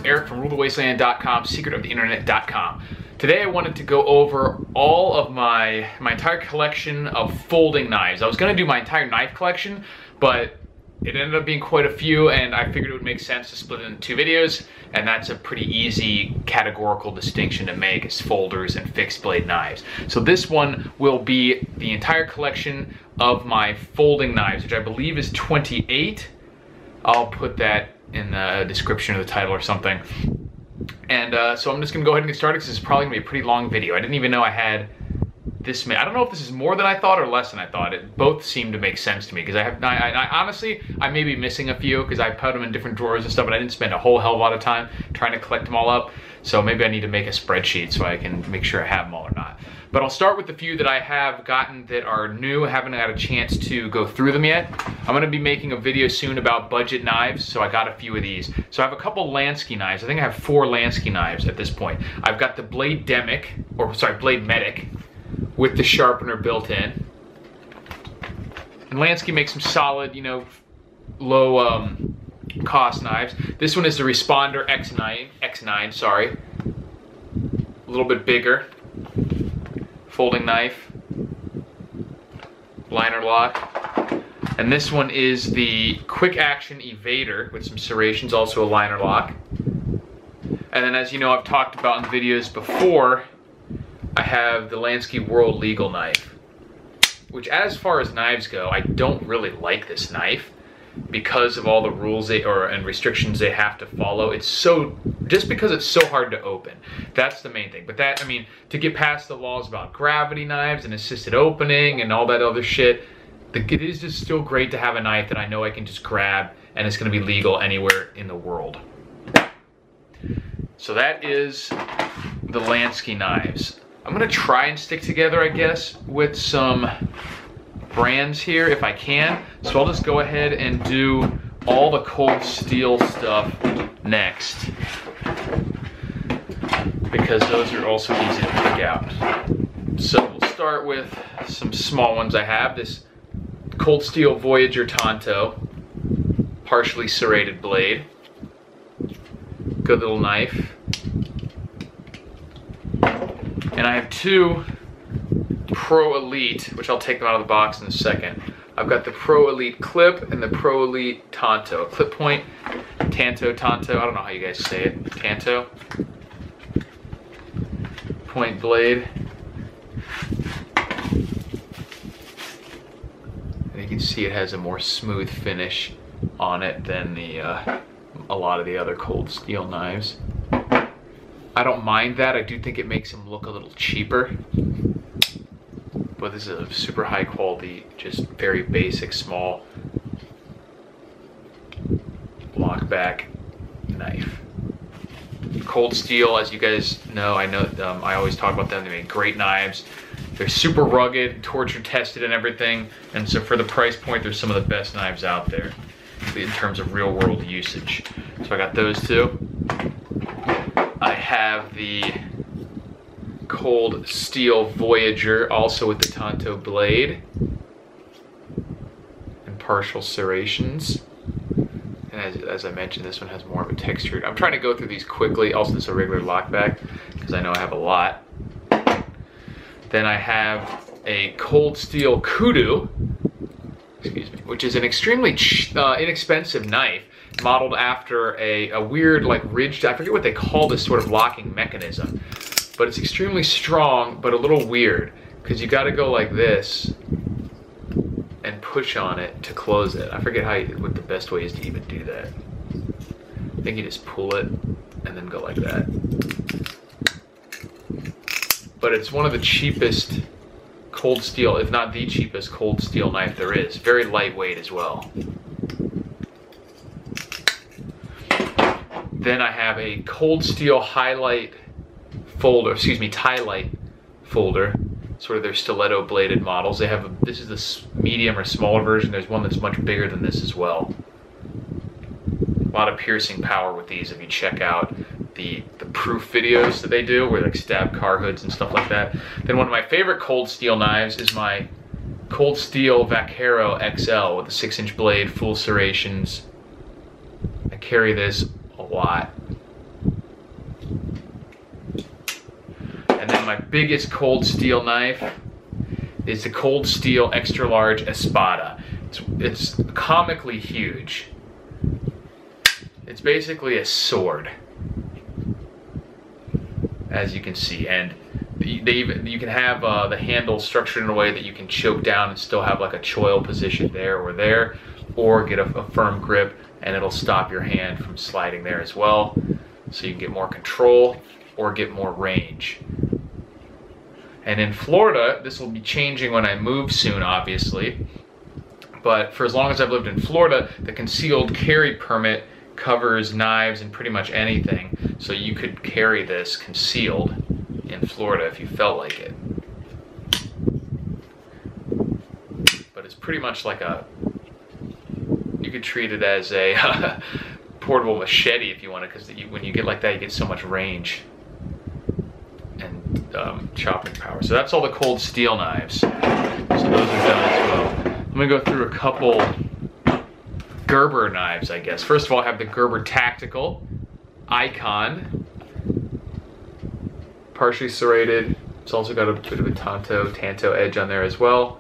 Eric from RuleTheWasteland.com, secretoftheinternet.com. Today I wanted to go over all of my entire collection of folding knives. I was going to do my entire knife collection, but it ended up being quite a few, and I figured it would make sense to split it into two videos, and that's a pretty easy categorical distinction to make, is folders and fixed blade knives. So this one will be the entire collection of my folding knives, which I believe is 28. I'll put that in the description of the title or something. And so I'm just gonna go ahead and get started, because this is probably gonna be a pretty long video. I didn't even know I had this many. I don't know if this is more than I thought or less than I thought. It both seem to make sense to me, because I honestly, I may be missing a few because I put them in different drawers and stuff, and I didn't spend a whole hell of a lot of time trying to collect them all up. So maybe I need to make a spreadsheet so I can make sure I have them all or not. But I'll start with the few that I have gotten that are new. I haven't had a chance to go through them yet. I'm gonna be making a video soon about budget knives, so I got a few of these. So I have a couple Lansky knives. I think I have 4 Lansky knives at this point. I've got the Blade Medic with the sharpener built in. And Lansky makes some solid, you know, low cost knives. This one is the Responder X9, sorry. A little bit bigger. Folding knife. Liner lock. And this one is the Quick Action Evader with some serrations, also a liner lock. And then, as you know, I've talked about in videos before, I have the Lansky World Legal knife, which, as far as knives go, I don't really like this knife because of all the rules and restrictions they have to follow. It's just because it's so hard to open. That's the main thing. But that, I mean, to get past the laws about gravity knives and assisted opening and all that other shit, it is just still great to have a knife that I know I can just grab and it's gonna be legal anywhere in the world. So that is the Lansky knives. I'm gonna try and stick together, I guess, with some brands here if I can. So I'll just go ahead and do all the cold steel stuff next, because those are also easy to pick out. So we'll start with some small ones I have. This Cold Steel Voyager Tonto, partially serrated blade. Good little knife. And I have 2 Pro Elite, which I'll take them out of the box in a second. I've got the Pro Elite Clip and the Pro Elite Tonto. Clip point, Tonto, I don't know how you guys say it. Tonto. Point blade. And you can see it has a more smooth finish on it than a lot of the other cold steel knives. I don't mind that. I do think it makes them look a little cheaper. But this is a super high quality, just very basic, small lockback knife. Cold Steel, as you guys know, I always talk about them. They make great knives. They're super rugged, torture tested and everything. And so for the price point, they're some of the best knives out there in terms of real world usage. So I got those 2. I have the Cold Steel Voyager, also with the Tonto blade and partial serrations. And as I mentioned, this one has more of a texture. I'm trying to go through these quickly. Also, this is a regular lockback because I know I have a lot. Then I have a Cold Steel Kudu, excuse me, which is an extremely inexpensive knife, modeled after a weird, like, ridged, I forget what they call this sort of locking mechanism, but it's extremely strong, but a little weird, because you gotta go like this and push on it to close it. I forget what the best way is to even do that. I think you just pull it and then go like that. But it's one of the cheapest cold steel, if not the cheapest cold steel knife there is. Very lightweight as well. Then I have a Cold Steel Highlight folder, excuse me, Tie-Light folder, sort of their stiletto bladed models. They have this is the medium or smaller version. There's one that's much bigger than this as well. A lot of piercing power with these if you check out the proof videos that they do, where they like stab car hoods and stuff like that. Then one of my favorite cold steel knives is my Cold Steel Vaquero XL with a 6-inch blade, full serrations. I carry this a lot. my biggest cold steel knife is the Cold Steel Extra Large Espada. It's comically huge. It's basically a sword, as you can see, and you can have the handle structured in a way that you can choke down and still have like a choil position there, or get a firm grip, and it'll stop your hand from sliding there as well, so you can get more control or get more range. And in Florida, this will be changing when I move soon, obviously, but for as long as I've lived in Florida, the concealed carry permit covers knives and pretty much anything, so you could carry this concealed in Florida if you felt like it. But it's pretty much like you could treat it as a portable machete if you want it, because when you get like that, you get so much range and chopping power. So that's all the cold steel knives. So those are done as well. I'm gonna go through a couple Gerber knives, I guess. First of all, I have the Gerber Tactical Icon, partially serrated. It's also got a bit of a tanto edge on there as well.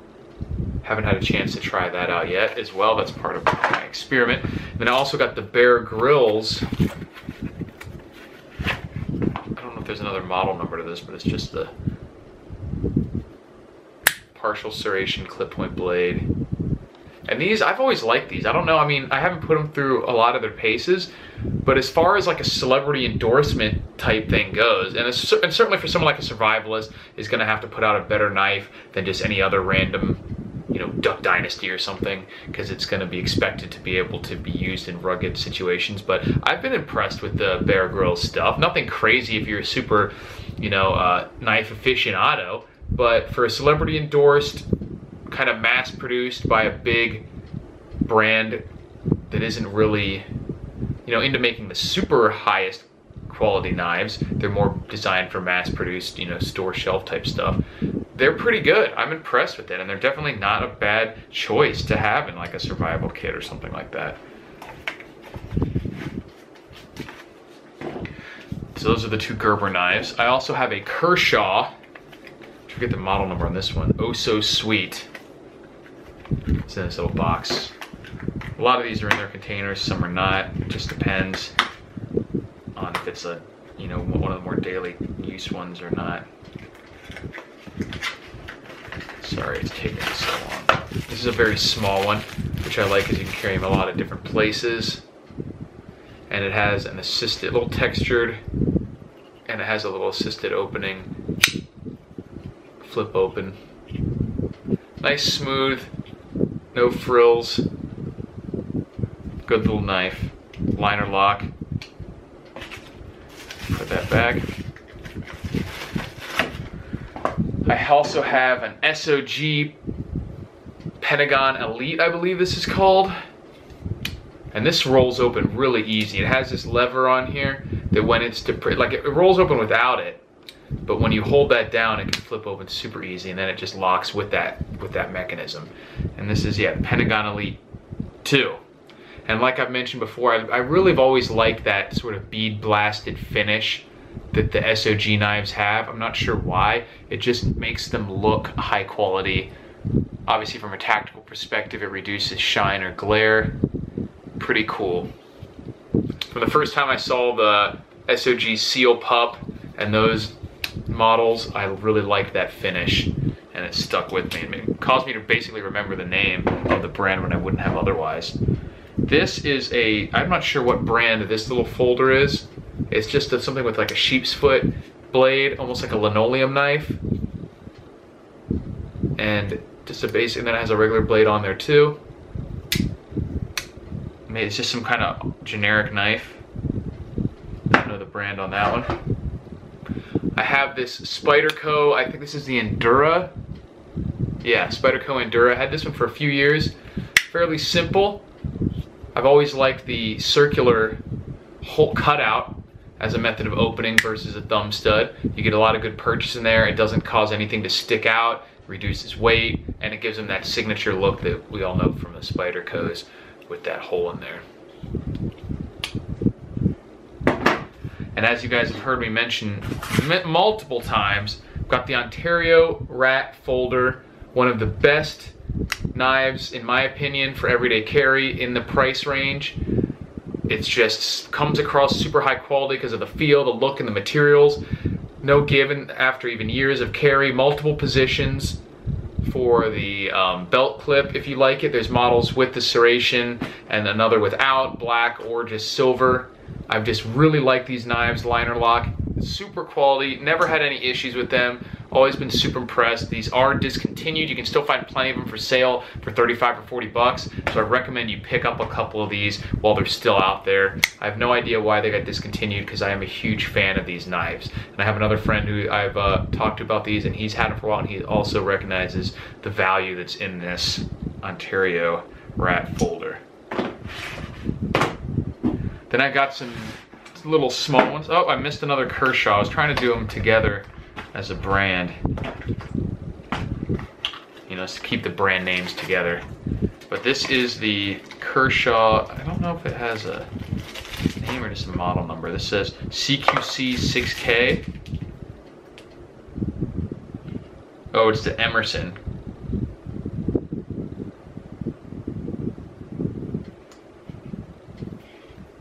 Haven't had a chance to try that out yet as well. That's part of my experiment. And then I also got the Bear Grylls. I don't know if there's another model number to this, but it's just the partial serration clip point blade. And these, I've always liked these. I don't know, I mean, I haven't put them through a lot of their paces, but as far as like a celebrity endorsement type thing goes, and certainly for someone like a survivalist is gonna have to put out a better knife than just any other random, you know, Duck Dynasty or something, because it's gonna be expected to be able to be used in rugged situations. But I've been impressed with the Bear Grylls stuff. Nothing crazy if you're a super, you know, knife aficionado, but for a celebrity endorsed, kind of mass produced by a big brand that isn't really, you know, into making the super highest quality knives, they're more designed for mass produced, you know, store shelf type stuff. They're pretty good. I'm impressed with it, and they're definitely not a bad choice to have in like a survival kit or something like that. So those are the two Gerber knives. I also have a Kershaw. I forget the model number on this one. Oh So Sweet. It's in this little box. A lot of these are in their containers, some are not. It just depends on if it's a, you know, one of the more daily use ones or not. Sorry, it's taking so long. This is a very small one, which I like because you can carry them a lot of different places. And it has an assisted, little textured, and it has a little assisted opening, flip open. Nice, smooth, no frills, good little knife. Liner lock. Put that back. I also have an SOG Pentagon Elite, I believe this is called. And this rolls open really easy. It has this lever on here that when it's like it rolls open without it, but when you hold that down, it can flip open super easy, and then it just locks with that mechanism. And this is, yeah, the Pentagon Elite 2. And like I've mentioned before, I really have always liked that sort of bead blasted finish that the SOG knives have. I'm not sure why. It just makes them look high quality. Obviously from a tactical perspective, it reduces shine or glare. Pretty cool. From the first time I saw the SOG Seal Pup and those models, I really liked that finish, and it stuck with me. It caused me to basically remember the name of the brand when I wouldn't have otherwise. This is I'm not sure what brand this little folder is. It's just something with like a sheep's foot blade, almost like a linoleum knife. And just a base, and then it has a regular blade on there too. Maybe it's just some kind of generic knife. I don't know the brand on that one. I have this Spyderco, I think this is the Endura. Yeah, Spyderco Endura. I had this one for a few years. Fairly simple. I've always liked the circular hole cutout as a method of opening versus a thumb stud. You get a lot of good purchase in there. It doesn't cause anything to stick out, reduces weight, and it gives them that signature look that we all know from the Spydercos with that hole in there. And as you guys have heard me mention multiple times, Got the Ontario Rat Folder, one of the best knives in my opinion for everyday carry in the price range. It's just comes across super high quality because of the feel, the look, and the materials. No give after even years of carry. Multiple positions for the belt clip if you like it. There's models with the serration and another without, black or just silver. I've just really liked these knives, liner lock, super quality, never had any issues with them, always been super impressed. These are discontinued. You can still find plenty of them for sale for 35 or 40 bucks, so I recommend you pick up a couple of these while they're still out there. I have no idea why they got discontinued because I am a huge fan of these knives. And I have another friend who I've talked to about these, and he's had them for a while, and he also recognizes the value that's in this Ontario Rat Folder. Then I got some little small ones. Oh, I missed another Kershaw. I was trying to do them together as a brand, you know, to keep the brand names together. But this is the Kershaw. I don't know if it has a name or just a model number. This says CQC 6K. Oh, it's the Emerson.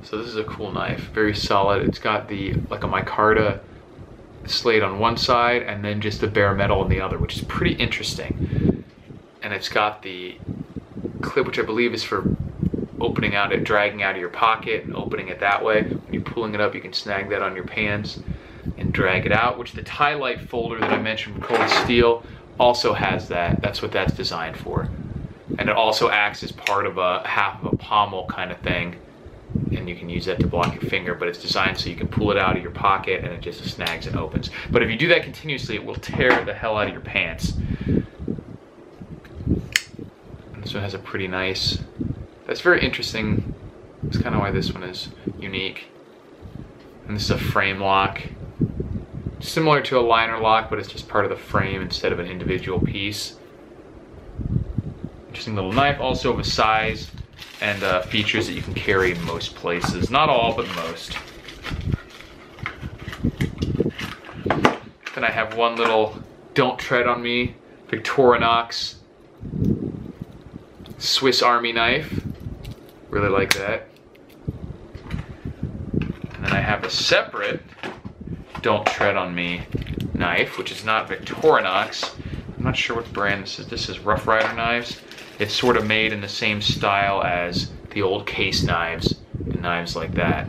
So this is a cool knife, very solid. It's got the like a micarta slate on one side and then just the bare metal on the other, which is pretty interesting. And it's got the clip, which I believe is for opening out it, dragging out of your pocket and opening it that way. When you're pulling it up, you can snag that on your pants and drag it out, which the tie light folder that I mentioned from Cold Steel also has that. That's what that's designed for. And it also acts as part of a half of a pommel kind of thing. And you can use that to block your finger, but it's designed so you can pull it out of your pocket and it just snags and opens. But if you do that continuously, it will tear the hell out of your pants. And this one has a pretty nice, that's very interesting. That's kind of why this one is unique. And this is a frame lock. Similar to a liner lock, but it's just part of the frame instead of an individual piece. Interesting little knife, also of a size and features that you can carry in most places. Not all, but most. Then I have one little Don't Tread on Me Victorinox Swiss Army knife. Really like that. And then I have a separate Don't Tread on Me knife, which is not Victorinox. I'm not sure what brand this is. This is Rough Rider Knives. It's sort of made in the same style as the old case knives and knives like that.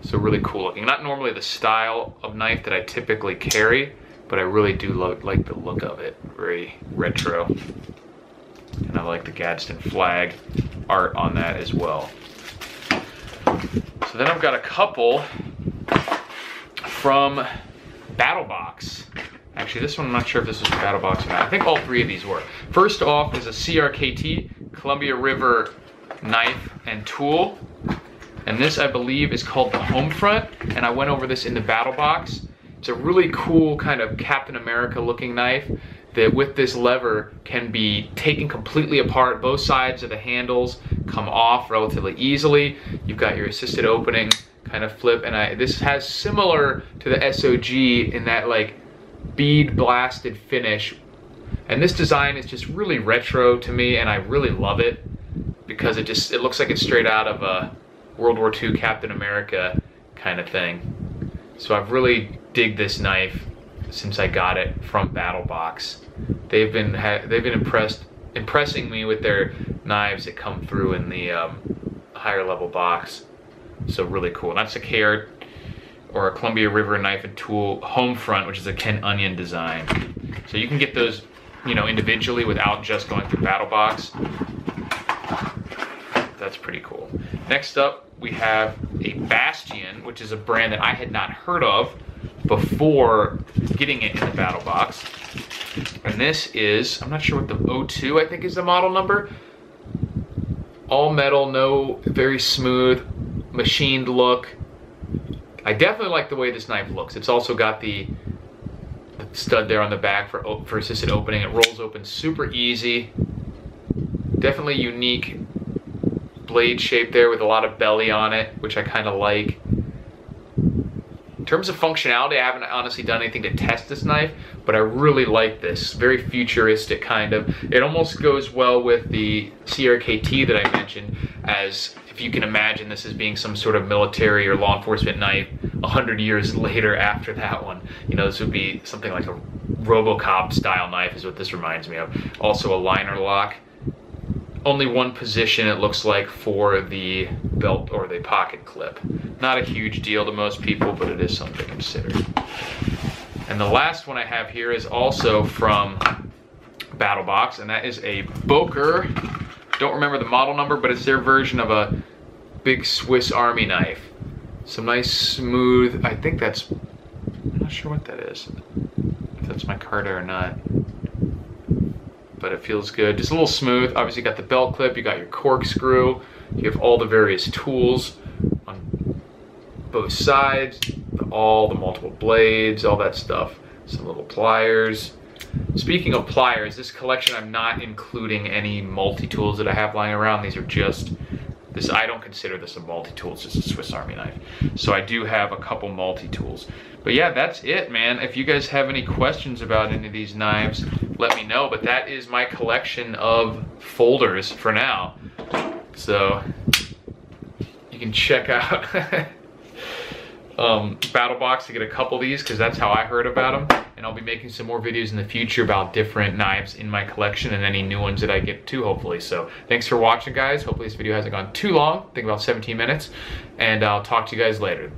So really cool looking. Not normally the style of knife that I typically carry, but I really do like the look of it. Very retro. And I like the Gadsden flag art on that as well. So then I've got a couple from BattleBox. Actually, this one I'm not sure if this was BattleBox or not. I think all three of these were. First off is a CRKT, Columbia River knife and tool. And this, I believe, is called the Homefront. And I went over this in the BattleBox. It's a really cool kind of Captain America looking knife that with this lever can be taken completely apart. Both sides of the handles come off relatively easily. You've got your assisted opening kind of flip. And this has similar to the SOG in that like bead blasted finish, and this design is just really retro to me, and I really love it because it looks like it's straight out of a World War II Captain America kind of thing. So I've really digged this knife since I got it from BattleBox. They've been impressing me with their knives that come through in the higher level box. So really cool. And that's a KR or a Columbia River knife and tool Homefront, which is a Ken Onion design. So you can get those, you know, individually without just going through BattleBox. That's pretty cool. Next up, we have a Bastion, which is a brand that I had not heard of before getting it in the BattleBox. And this is, I'm not sure what the 02 I think is the model number. All metal, no, very smooth, machined look. I definitely like the way this knife looks. It's also got the stud there on the back for assisted opening. It rolls open super easy. Definitely unique blade shape there with a lot of belly on it, which I kind of like. In terms of functionality, I haven't honestly done anything to test this knife, but I really like this. Very futuristic kind of. It almost goes well with the Sierra KT that I mentioned, as if you can imagine this as being some sort of military or law enforcement knife 100 years later after that one. You know, this would be something like a RoboCop style knife is what this reminds me of. Also a liner lock. Only one position it looks like for the belt or the pocket clip. Not a huge deal to most people, but it is something to consider. And the last one I have here is also from BattleBox, and that is a Boker. Don't remember the model number, but it's their version of a big Swiss Army knife. Some nice smooth, I think that's, I'm not sure what that is. If that's micarta or not. But it feels good. Just a little smooth. Obviously you got the belt clip, you got your corkscrew, you have all the various tools on both sides, all the multiple blades, all that stuff. Some little pliers. Speaking of pliers, this collection I'm not including any multi-tools that I have lying around. These are just, this, I don't consider this a multi-tool, it's just a Swiss Army knife. So I do have a couple multi-tools. But yeah, that's it, man. If you guys have any questions about any of these knives, let me know. But that is my collection of folders for now. So you can check out BattleBox to get a couple of these, because that's how I heard about them. And I'll be making some more videos in the future about different knives in my collection and any new ones that I get to, hopefully. So thanks for watching, guys. Hopefully this video hasn't gone too long. I think about 17 minutes. And I'll talk to you guys later.